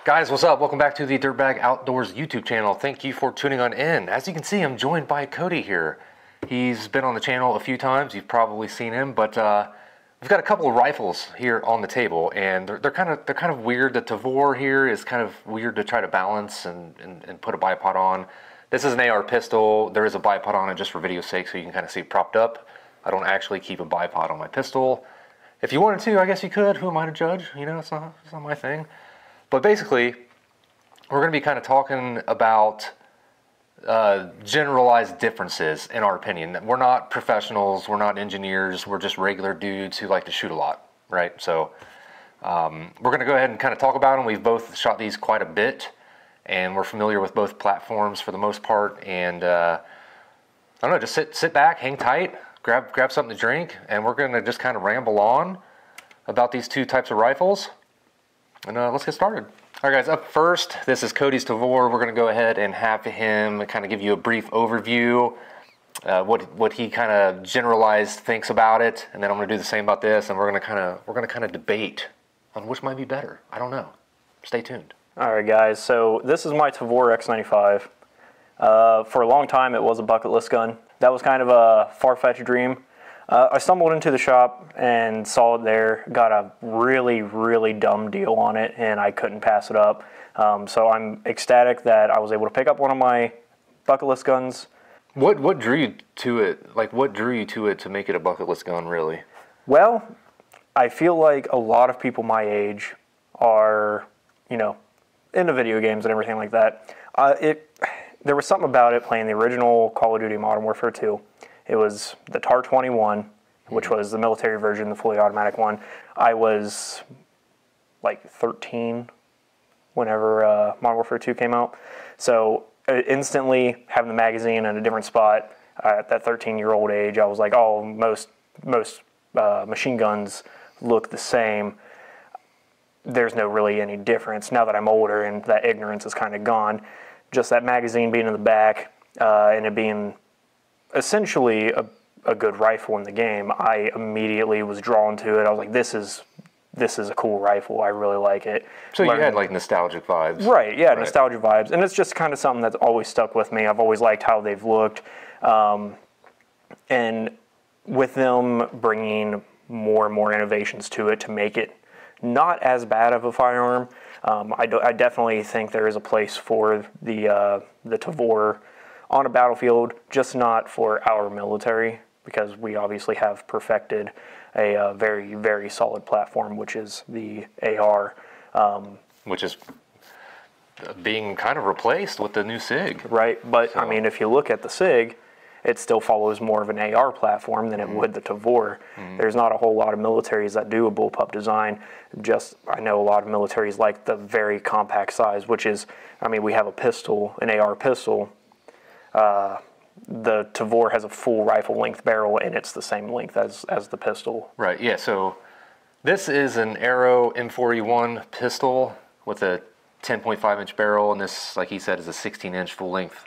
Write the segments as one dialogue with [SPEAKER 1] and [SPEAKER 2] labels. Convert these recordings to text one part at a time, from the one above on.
[SPEAKER 1] Guys, what's up? Welcome back to the Dirtbag Outdoors YouTube channel. Thank you for tuning on in. As you can see, I'm joined by Cody here. He's been on the channel a few times. You've probably seen him, but we've got a couple of rifles here on the table, and they're kind of weird. The Tavor here is kind of weird to try to balance and put a bipod on. This is an AR pistol. There is a bipod on it just for video's sake, so you can kind of see it propped up. I don't actually keep a bipod on my pistol. If you wanted to, I guess you could. Who am I to judge? You know, it's not my thing. But basically, we're going to be kind of talking about generalized differences in our opinion. We're not professionals, we're not engineers, we're just regular dudes who like to shoot a lot, right? So we're going to go ahead and kind of talk about them. We've both shot these quite a bit, and we're familiar with both platforms for the most part. And I don't know, just sit back, hang tight, grab something to drink, and we're going to just kind of ramble on about these two types of rifles. And let's get started. All right, guys, up first, this is Cody's Tavor. We're going to go ahead and have him kind of give you a brief overview, what he kind of generalized thinks about it, and then I'm going to do the same about this, and we're going to kind of debate on which might be better. I don't know. Stay tuned.
[SPEAKER 2] All right, guys. So this is my Tavor X95. For a long time, it was a bucket list gun. That was kind of a far-fetched dream. I stumbled into the shop and saw it there, got a really, really dumb deal on it, and I couldn't pass it up. So I'm ecstatic that I was able to pick up one of my bucket list guns.
[SPEAKER 1] What drew you to it? Like, what drew you to it to make it a bucket list gun, really?
[SPEAKER 2] Well, I feel like a lot of people my age are, you know, into video games and everything like that. There was something about it playing the original Call of Duty Modern Warfare 2. It was the TAR-21, which was the military version, the fully automatic one. I was like 13 whenever Modern Warfare 2 came out. So instantly having the magazine in a different spot at that 13-year-old age, I was like, oh, most machine guns look the same. There's no really any difference. Now that I'm older and that ignorance is kind of gone, just that magazine being in the back and it being essentially a good rifle in the game, I immediately was drawn to it. I was like, this is a cool rifle. I really like it.
[SPEAKER 1] So you had like nostalgic vibes.
[SPEAKER 2] Right, yeah, right. Nostalgic vibes. And it's just kind of something that's always stuck with me. I've always liked how they've looked. And with them bringing more and more innovations to it to make it not as bad of a firearm, I definitely think there is a place for the Tavor on a battlefield, just not for our military, because we obviously have perfected a very, very solid platform, which is the AR.
[SPEAKER 1] Which is being kind of replaced with the new SIG.
[SPEAKER 2] Right, but so, I mean, if you look at the SIG, it still follows more of an AR platform than it would the Tavor. There's not a whole lot of militaries that do a bullpup design. I know a lot of militaries like the very compact size, which is, I mean, we have a pistol, an AR pistol. The Tavor has a full rifle length barrel, and it's the same length as the pistol.
[SPEAKER 1] Right, yeah, so this is an Arrow M4E1 pistol with a 10.5 inch barrel, and this, like he said, is a 16 inch full length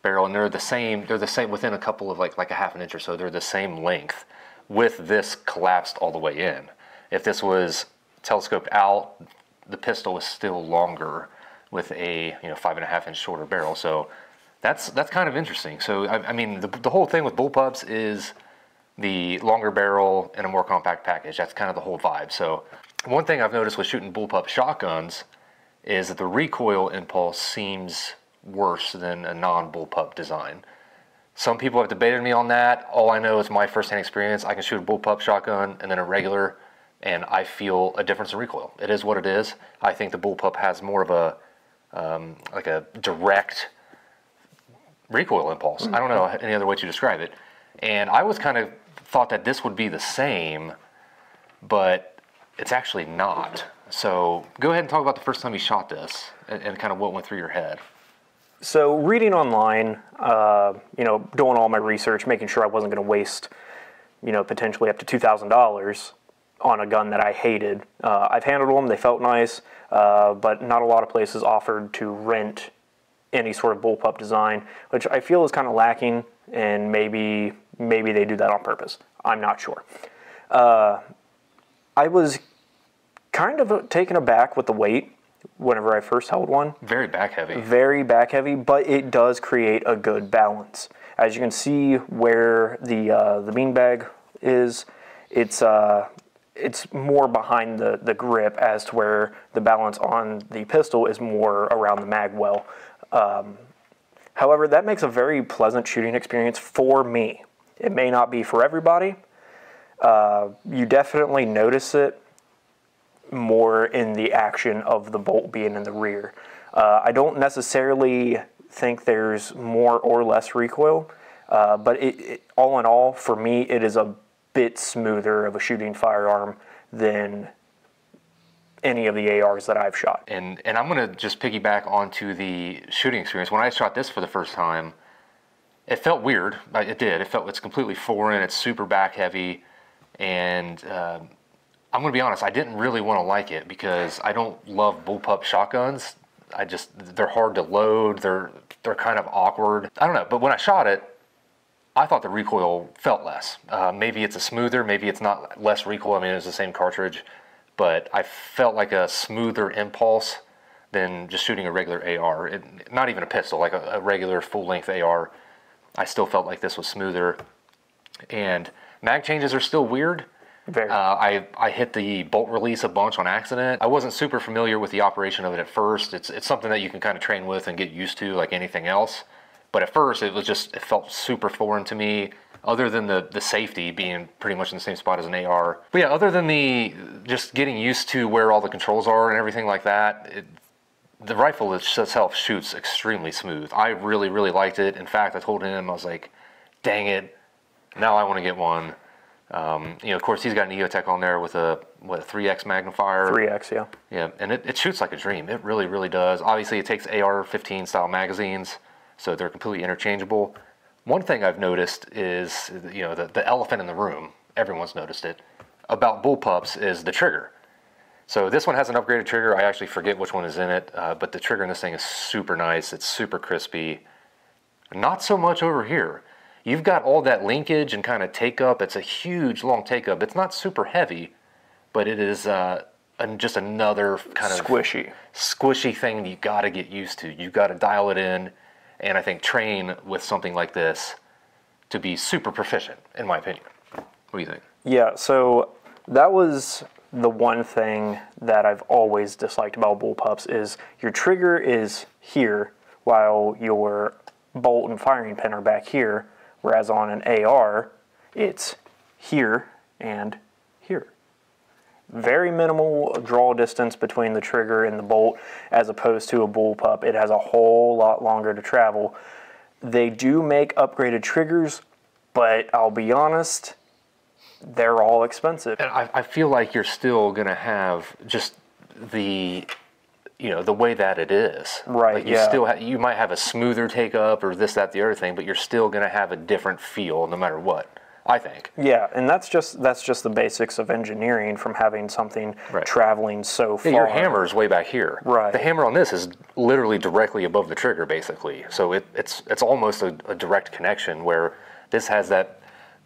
[SPEAKER 1] barrel, and they're the same within a couple of like a half an inch or so. They're the same length with this collapsed all the way in. If this was telescoped out, the pistol is still longer with a 5.5 inch shorter barrel. So that's kind of interesting. So I mean, the whole thing with bullpups is the longer barrel and a more compact package. That's kind of the whole vibe. So one thing I've noticed with shooting bullpup shotguns is that the recoil impulse seems worse than a non-bullpup design. Some people have debated me on that. All I know is my first-hand experience. I can shoot a bullpup shotgun and then a regular, and I feel a difference in recoil. It is what it is. I think the bullpup has more of a like a direct recoil impulse. I don't know any other way to describe it. And I was kind of thought that this would be the same, but it's actually not. So go ahead and talk about the first time you shot this and kind of what went through your head.
[SPEAKER 2] So reading online, doing all my research, making sure I wasn't going to waste, potentially up to $2,000 on a gun that I hated. I've handled them, they felt nice, but not a lot of places offered to rent any sort of bullpup design, which I feel is kind of lacking, and maybe they do that on purpose. I'm not sure. I was kind of taken aback with the weight. whenever I first held one.
[SPEAKER 1] Very back heavy.
[SPEAKER 2] Very back heavy, but it does create a good balance. As you can see where the beanbag is, it's more behind the grip as to where the balance on the pistol is more around the mag well. However, that makes a very pleasant shooting experience for me. It may not be for everybody. You definitely notice it more in the action of the bolt being in the rear. I don't necessarily think there's more or less recoil, but all in all, for me, it is a bit smoother of a shooting firearm than any of the ARs that I've shot.
[SPEAKER 1] And I'm going to just piggyback onto the shooting experience. When I shot this for the first time, it felt weird. It did. It's completely foreign. It's super back heavy. And I'm going to be honest, I didn't really want to like it because I don't love bullpup shotguns. They're hard to load. They're kind of awkward. I don't know. But when I shot it, I thought the recoil felt less. Maybe it's a smoother, maybe it's not less recoil. I mean, it was the same cartridge, but I felt like a smoother impulse than just shooting a regular AR. Not even a pistol, like a regular full-length AR. I still felt like this was smoother. And mag changes are still weird.
[SPEAKER 2] Very.
[SPEAKER 1] I hit the bolt release a bunch on accident. I wasn't super familiar with the operation of it at first. It's something that you can kind of train with and get used to like anything else. But at first, it felt super foreign to me, other than the safety being pretty much in the same spot as an AR. But yeah, other than just getting used to where all the controls are and everything like that, the rifle itself shoots extremely smooth. I really, really liked it. In fact, I told him, I was like, dang it, now I want to get one. Of course, he's got an EOTech on there with a 3X magnifier.
[SPEAKER 2] 3X, yeah.
[SPEAKER 1] Yeah, and it shoots like a dream. It really, really does. Obviously, it takes AR-15 style magazines, so they're completely interchangeable. One thing I've noticed is, the elephant in the room, everyone's noticed it, about bullpups is the trigger. So this one has an upgraded trigger. I actually forget which one is in it, but the trigger in this thing is super nice. It's super crispy. Not so much over here. You've got all that linkage and kind of take up. It's a huge, long take up. It's not super heavy, but it is just another kind of squishy thing you got to get used to. You got to dial it in. And I think train with something like this to be super proficient, in my opinion. What do you think?
[SPEAKER 2] Yeah, so that was the one thing that I've always disliked about bullpups is your trigger is here while your bolt and firing pin are back here, whereas on an AR, it's here and here. Very minimal draw distance between the trigger and the bolt, as opposed to a bullpup. It has a whole lot longer to travel. They do make upgraded triggers, but I'll be honest, they're all expensive.
[SPEAKER 1] And I feel like you're still going to have just the way that it is.
[SPEAKER 2] Right,
[SPEAKER 1] like you might have a smoother take up or this, that, the other thing, but you're still going to have a different feel no matter what. I think.
[SPEAKER 2] Yeah, and that's just the basics of engineering from having something traveling so far.
[SPEAKER 1] Yeah, your hammer is way back here.
[SPEAKER 2] Right.
[SPEAKER 1] The hammer on this is literally directly above the trigger, basically. So it's almost a direct connection, where this has that,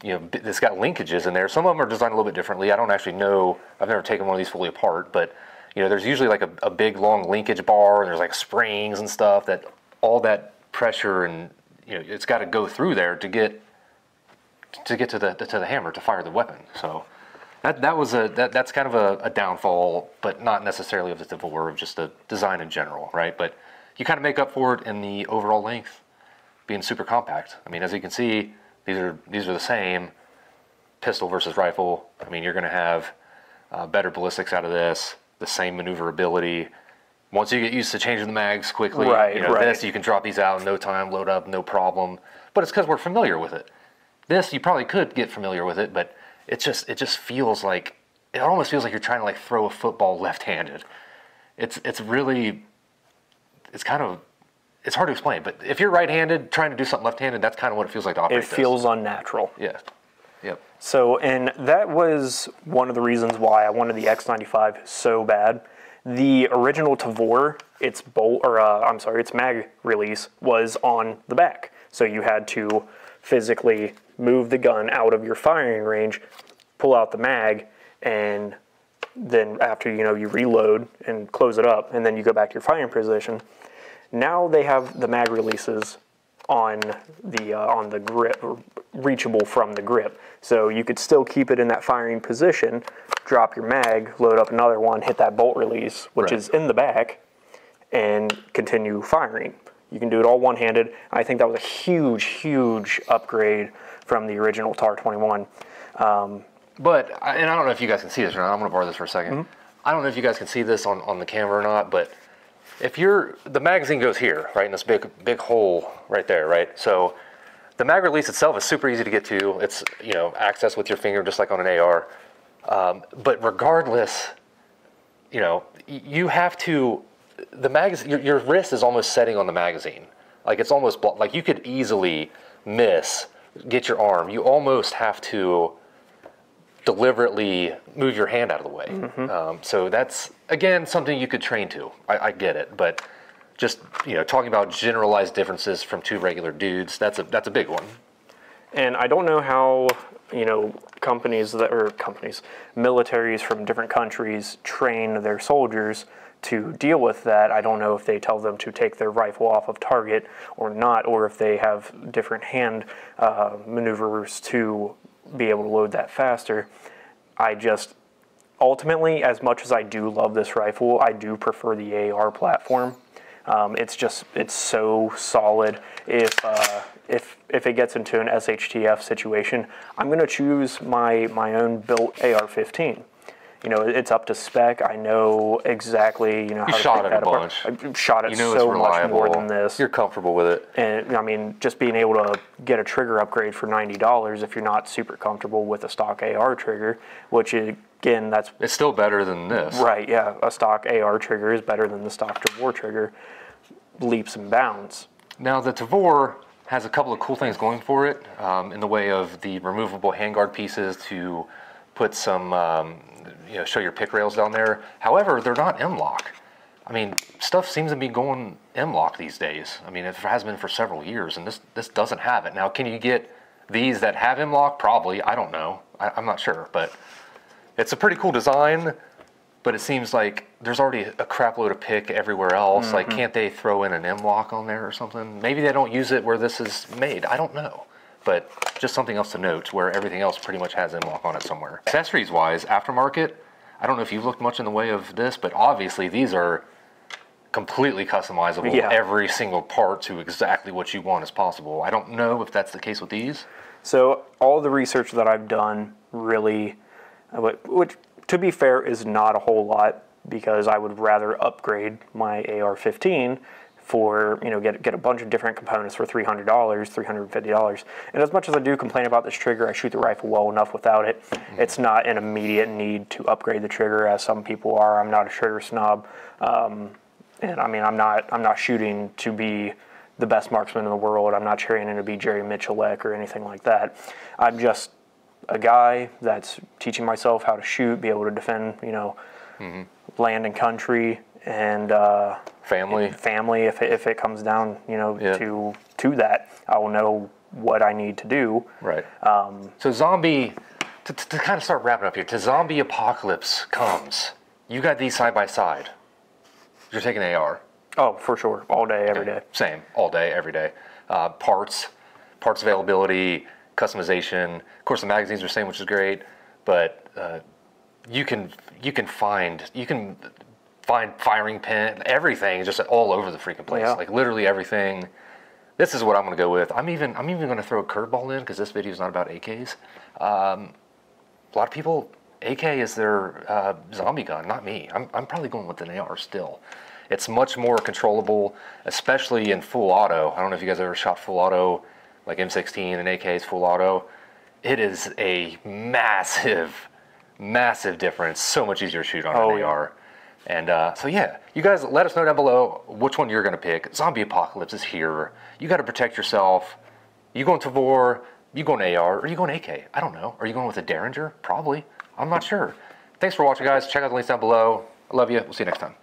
[SPEAKER 1] it's got linkages in there. Some of them are designed a little bit differently. I don't actually know. I've never taken one of these fully apart, but there's usually like a big long linkage bar, and there's like springs and stuff that all that pressure and it's got to go through there to get to the hammer to fire the weapon. So that's kind of a downfall, but not necessarily of the Tavor, of just the design in general, right? But you kind of make up for it in the overall length being super compact. I mean, as you can see, these are the same pistol versus rifle. I mean, you're going to have better ballistics out of this, the same maneuverability. Once you get used to changing the mags quickly, this you can drop these out in no time, load up, no problem. But it's because we're familiar with it. This, you probably could get familiar with it, but it just feels like, it almost feels like you're trying to like throw a football left-handed. It's hard to explain, but if you're right-handed trying to do something left-handed, that's kind of what it feels like to operate
[SPEAKER 2] this. It feels unnatural.
[SPEAKER 1] Yeah. Yep.
[SPEAKER 2] So, and that was one of the reasons why I wanted the X95 so bad. The original Tavor, its mag release was on the back. So you had to physically move the gun out of your firing range, pull out the mag, and then after, you know, you reload and close it up, and then you go back to your firing position. Now they have the mag releases on the grip, reachable from the grip. So you could still keep it in that firing position, drop your mag, load up another one, hit that bolt release, which is in the back, and continue firing. You can do it all one-handed. I think that was a huge, huge upgrade from the original TAR-21.
[SPEAKER 1] But, and I don't know if you guys can see this or not. I'm going to borrow this for a second. I don't know if you guys can see this on the camera or not, but if the magazine goes here, right, in this big hole right there, right? So the mag release itself is super easy to get to. It's, you know, access with your finger just like on an AR. But regardless, you know, you have to, the magazine, your wrist is almost setting on the magazine. Like it's almost, like you could easily miss, get your arm. You almost have to deliberately move your hand out of the way. So that's, again, something you could train to. I get it, but just, you know, talking about generalized differences from two regular dudes, that's a big one.
[SPEAKER 2] And I don't know how, you know, militaries from different countries train their soldiers to deal with that. I don't know if they tell them to take their rifle off of target or not, or if they have different hand maneuvers to be able to load that faster. I just, ultimately, as much as I do love this rifle, I do prefer the AR platform. It's so solid. If it gets into an SHTF situation, I'm going to choose my own built AR-15. You know, it's up to spec. I know exactly, you know, how to
[SPEAKER 1] shot
[SPEAKER 2] take
[SPEAKER 1] it
[SPEAKER 2] that
[SPEAKER 1] a bunch.
[SPEAKER 2] apart. I shot it
[SPEAKER 1] You know
[SPEAKER 2] so
[SPEAKER 1] it's
[SPEAKER 2] much more
[SPEAKER 1] reliable.
[SPEAKER 2] than this.
[SPEAKER 1] You're comfortable with it.
[SPEAKER 2] And I mean, just being able to get a trigger upgrade for $90 if you're not super comfortable with a stock AR trigger, which is, again, that's...
[SPEAKER 1] It's still better than this.
[SPEAKER 2] Right, yeah. A stock AR trigger is better than the stock Tavor trigger, leaps and bounds.
[SPEAKER 1] Now, the Tavor has a couple of cool things going for it in the way of the removable handguard pieces to put some, you know, show your pick rails down there. However, they're not M-lock. I mean, stuff seems to be going M-lock these days. I mean, it has been for several years, and this doesn't have it. Now, can you get these that have M-lock? Probably. I don't know. I'm not sure, but it's a pretty cool design. But it seems like there's already a crap load of pick everywhere else. Like, can't they throw in an M-lock on there or something? Maybe they don't use it where this is made. I don't know. But just something else to note where everything else pretty much has M-lock on it somewhere. Accessories-wise, aftermarket, I don't know if you've looked much in the way of this, but obviously these are completely customizable.
[SPEAKER 2] Yeah.
[SPEAKER 1] Every single part to exactly what you want as possible. I don't know if that's the case with these.
[SPEAKER 2] So all the research that I've done really, which to be fair is not a whole lot, because I would rather upgrade my AR-15 for, you know, get a bunch of different components for $300, $350. And as much as I do complain about this trigger, I shoot the rifle well enough without it. It's not an immediate need to upgrade the trigger, as some people are. I'm not a trigger snob, and I mean, I'm not shooting to be the best marksman in the world. I'm not training to be Jerry Michalek or anything like that. I'm just a guy that's teaching myself how to shoot, be able to defend, you know, land and country, and family if it comes down, you know, to that. I will know what I need to do.
[SPEAKER 1] Right. So zombie, to kind of start wrapping up here, to zombie apocalypse comes, you got these side by side. You're taking AR.
[SPEAKER 2] Oh, for sure. All day, every day.
[SPEAKER 1] Same. All day, every day. Parts availability, customization. Of course, the magazines are the same, which is great, but you can find firing pin, everything, just all over the freaking place.
[SPEAKER 2] Yeah.
[SPEAKER 1] Like literally everything. This is what I'm going to go with. I'm even going to throw a curveball in, because this video is not about AKs. A lot of people, AK is their zombie gun, not me. I'm probably going with an AR still. It's much more controllable, especially in full auto. I don't know if you guys ever shot full auto, like M16 and AK's full auto. It is a massive, massive difference. So much easier to shoot on an AR. And so yeah, you guys let us know down below which one you're going to pick. Zombie apocalypse is here. You got to protect yourself. You going Tavor, you going AR, or you going AK? I don't know. Are you going with a Derringer? Probably. I'm not sure. Thanks for watching, guys. Check out the links down below. I love you. We'll see you next time.